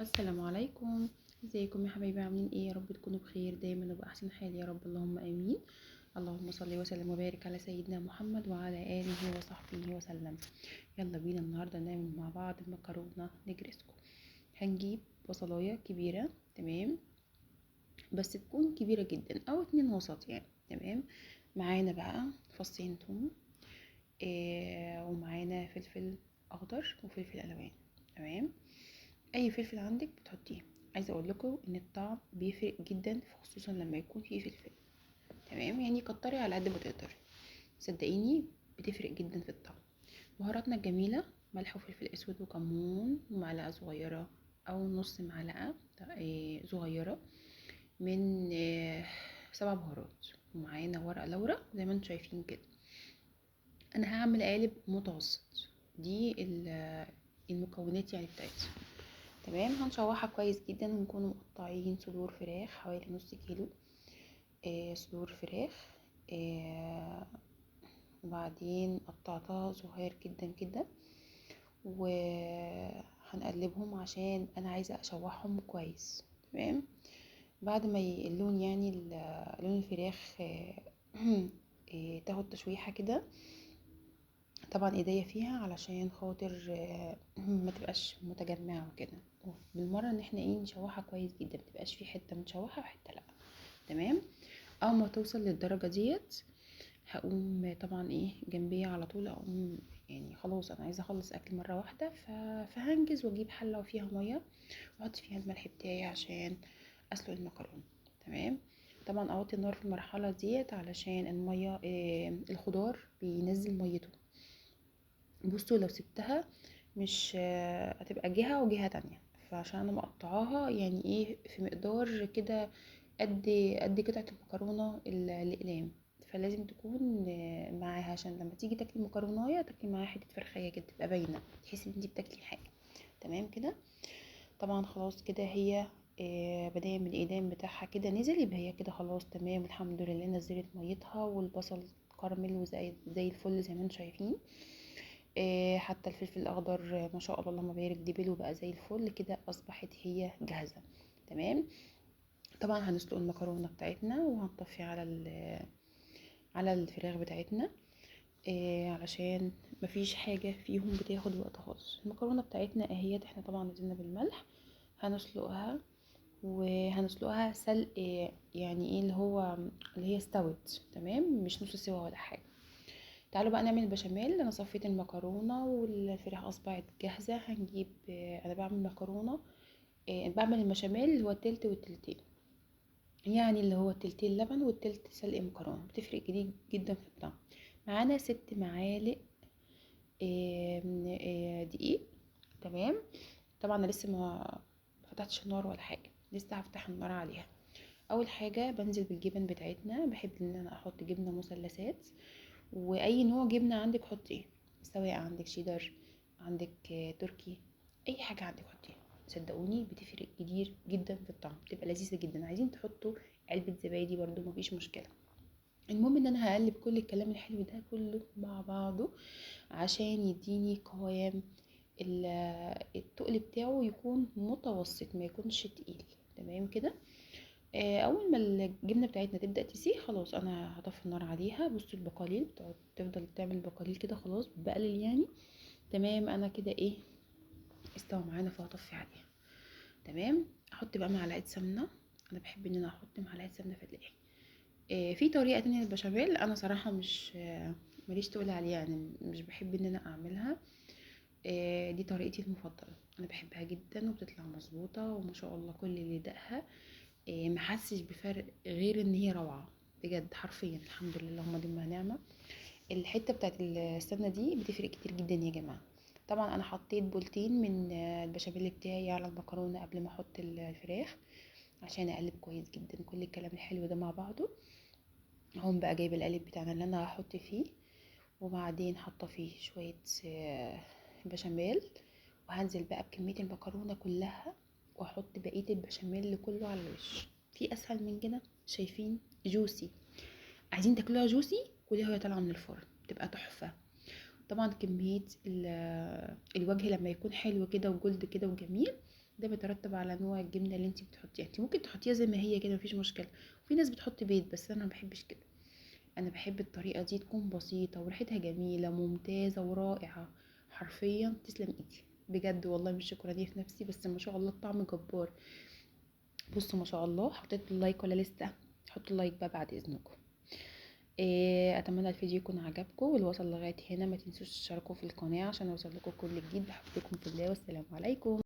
السلام عليكم. ازيكم يا حبايبي؟ عاملين ايه؟ يا رب تكونوا بخير دايما وبأحسن حال يا رب، اللهم امين. اللهم صل وسلم وبارك على سيدنا محمد وعلى اله وصحبه وسلم. يلا بينا النهارده نعمل مع بعض مكرونه نجرسكو. هنجيب بصلايه كبيره، تمام، بس تكون كبيره جدا او اتنين وسط يعني، تمام. معانا بقى فصين توم، ومعانا فلفل اخضر وفلفل الوان، تمام. اي فلفل عندك بتحطيه. عايزه اقول لكم ان الطعم بيفرق جدا، خصوصا لما يكون فيه فلفل، تمام. يعني كتري على قد ما تقدري، صدقيني بتفرق جدا في الطعم. بهاراتنا الجميله: ملح وفلفل اسود وكمون ومعلقه صغيره او نص معلقه صغيره من 7 بهارات. ومعانا ورق لورا زي ما انتم شايفين كده. انا هعمل قالب متوسط. دي المكونات يعني بتاعتي، تمام. هنشوحها كويس جدا ونكون مقطعين صدور فراخ حوالي نص كيلو. صدور فراخ. آه وبعدين قطعتها صغير جدا كده، وهنقلبهم عشان انا عايزه اشوحهم كويس، تمام. بعد ما اللون يعني لون الفراخ تاخد تشويحه كده. طبعا ايديا فيها علشان خاطر ما تبقاش متجمعه وكده. بالمره ان احنا نشوحها كويس جدا، ما تبقاش في حته متشوحه وحته لا، تمام. اول ما توصل للدرجه ديت هقوم طبعا جنبيه على طول، اقوم يعني خلاص انا عايزه اخلص اكل مره واحده، فهنجز واجيب حله وفيها ميه واحط فيها الملح بتاعي عشان اسلق المكرونه، تمام. طبعا اوطي النار في المرحله ديت علشان الميه الخضار بينزل ميته. بصوا لو سبتها مش هتبقى جهة وجهة تانية، فعشان انا مقطعاها يعني في مقدار كده قد قطعة المكرونة الاقلام. فلازم تكون معاها عشان لما تيجي تاكلي مكرونايه تاكلي معاها حته فرخيه كده تبقى باينه، تحسي ان انتي بتاكلي حاجه، تمام كده. طبعا خلاص كده هي بداية من الايدام بتاعها كده نزل، يبقى هي كده خلاص تمام الحمد لله، نزلت ميتها والبصل كرمل وزي الفل زي ما انتم شايفين. حتى الفلفل الاخضر ما شاء الله اللهم بارك دبل وبقى زي الفل كده، اصبحت هي جاهزه، تمام. طبعا هنسلق المكرونه بتاعتنا وهنطفي على الفراخ بتاعتنا، علشان مفيش حاجه فيهم بتاخد وقت خالص. المكرونه بتاعتنا اهيت، احنا طبعا نزلنا بالملح. هنسلقها وهنسلقها سلق يعني اللي هي استوت تمام، مش نص سوا ولا حاجه. تعالوا بقى نعمل البشاميل. انا صفيت المكرونه والفراخ اصبحت جاهزه. هنجيب انا بعمل مكرونه، بعمل البشاميل اللي هو التلت والتلتين، يعني اللي هو التلتين لبن والتلت سلق مكرونه، بتفرق كتير جدا في الطعم. معانا 6 معالق دقيق، تمام. طبعا انا لسه ما فتحتش النار ولا حاجه، لسه هفتح النار عليها. اول حاجه بنزل بالجبن بتاعتنا. بحب ان انا احط جبنه مثلثات، واي نوع جبنه عندك حطيه، سواء عندك شيدر، عندك تركي، اي حاجه عندك حطيها. صدقوني بتفرق كتير جدا في الطعم، بتبقى لذيذه جدا. عايزين تحطوا علبه زبادي برده مفيش مشكله. المهم ان انا هقلب كل الكلام الحلو ده كله مع بعضه عشان يديني قوام. التقل بتاعه يكون متوسط، ما يكونش تقيل، تمام كده. اول ما الجبنه بتاعتنا تبدا تسيح خلاص انا هطفي النار عليها. بصوا البقاليل بتقعد تفضل تعمل بقاليل كده، خلاص بقلل يعني، تمام. انا كده استوى معانا، فهطفي عليها، تمام. احط بقى معلقه سمنه. انا بحب ان انا احط معلقه سمنه في الاخر. في طريقه تانية للبشاميل انا صراحه مش ماليش تقول عليها، يعني مش بحب ان انا اعملها. دي طريقتي المفضله، انا بحبها جدا وبتطلع مظبوطه وما شاء الله كل اللي دقها محسش بفرق غير ان هي روعه بجد حرفيا، الحمد لله اللهم دي نعمه. الحته بتاعت السمنه دي بتفرق كتير جدا يا جماعه. طبعا انا حطيت بولتين من البشاميل بتاعي على المكرونه قبل ما احط الفراخ عشان اقلب كويس جدا كل الكلام الحلو ده مع بعضه. هون بقى جايب القالب بتاعنا اللي انا هحط فيه، وبعدين حاطه فيه شويه بشاميل، وهنزل بقى بكميه المكرونه كلها واحط بقيه البشاميل كله على الوش. في اسهل من كده؟ شايفين؟ جوسي. عايزين تاكلوها جوسي كلها وهي طالعه من الفرن تبقى تحفه. طبعا كميه الوجه لما يكون حلو كده وجلد كده وجميل ده بيترتب على نوع الجبنه اللي انت بتحطيها. انت ممكن تحطيها زي ما هي كده مفيش مشكله، وفي ناس بتحط بيض بس انا ما بحبش كده. انا بحب الطريقه دي تكون بسيطه وريحتها جميله ممتازه ورائعه. حرفيا تسلم ايدي بجد والله، مش شكرانيه في نفسي بس ما شاء الله الطعم جبار. بصوا ما شاء الله، حطيت اللايك ولا لسه؟ حطوا اللايك بقى بعد اذنكم. اتمنى الفيديو يكون عجبكم، واللي وصل لغايه هنا ما تنسوش تشتركوا في القناه عشان يوصل لكم كل جديد. بحبكم في الله والسلام عليكم.